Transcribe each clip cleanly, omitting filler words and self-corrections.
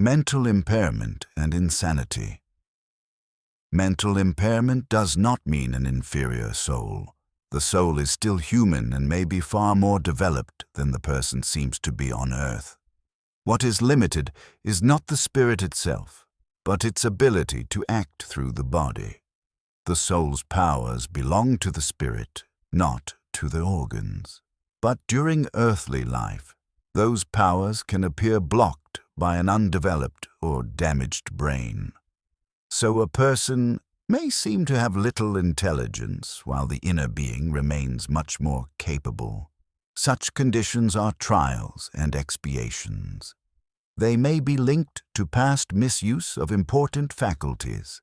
Mental impairment and insanity. Mental impairment does not mean an inferior soul. The soul is still human and may be far more developed than the person seems to be on earth. What is limited is not the spirit itself, but its ability to act through the body. The soul's powers belong to the spirit, not to the organs. But during earthly life, those powers can appear blocked by an undeveloped or damaged brain. So a person may seem to have little intelligence while the inner being remains much more capable. Such conditions are trials and expiations. They may be linked to past misuse of important faculties.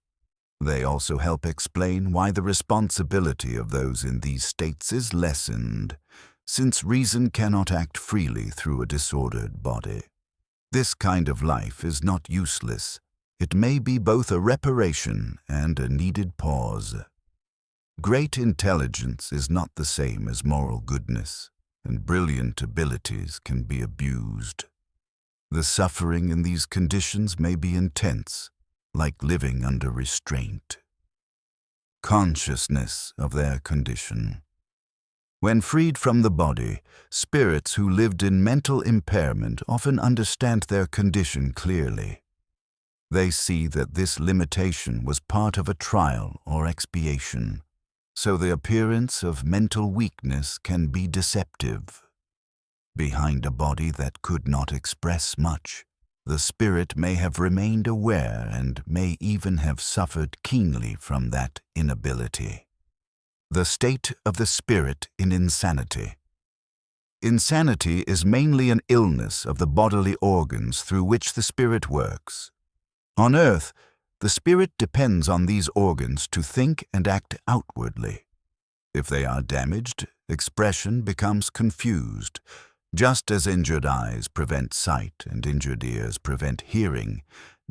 They also help explain why the responsibility of those in these states is lessened, since reason cannot act freely through a disordered body. This kind of life is not useless. It may be both a reparation and a needed pause. Great intelligence is not the same as moral goodness, and brilliant abilities can be abused. The suffering in these conditions may be intense, like living under restraint. Consciousness of their condition. When freed from the body, spirits who lived in mental impairment often understand their condition clearly. They see that this limitation was part of a trial or expiation, so the appearance of mental weakness can be deceptive. Behind a body that could not express much, the spirit may have remained aware and may even have suffered keenly from that inability. The state of the spirit in insanity. Insanity is mainly an illness of the bodily organs through which the spirit works. On earth, the spirit depends on these organs to think and act outwardly. If they are damaged, expression becomes confused. Just as injured eyes prevent sight and injured ears prevent hearing,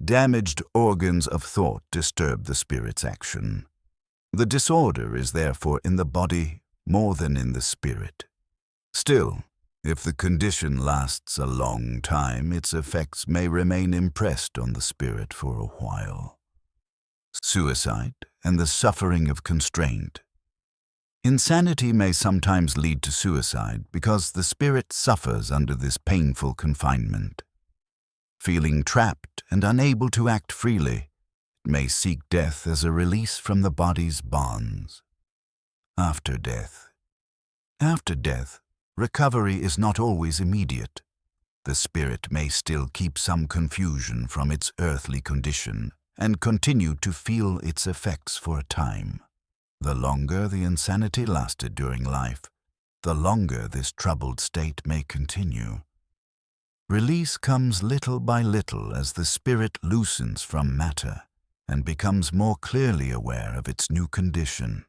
damaged organs of thought disturb the spirit's action. The disorder is therefore in the body more than in the spirit. Still, if the condition lasts a long time, its effects may remain impressed on the spirit for a while. Suicide and the suffering of constraint. Insanity may sometimes lead to suicide because the spirit suffers under this painful confinement. Feeling trapped and unable to act freely, it may seek death as a release from the body's bonds. After death. After death, recovery is not always immediate. The spirit may still keep some confusion from its earthly condition and continue to feel its effects for a time. The longer the insanity lasted during life, the longer this troubled state may continue. Release comes little by little as the spirit loosens from matter and becomes more clearly aware of its new condition.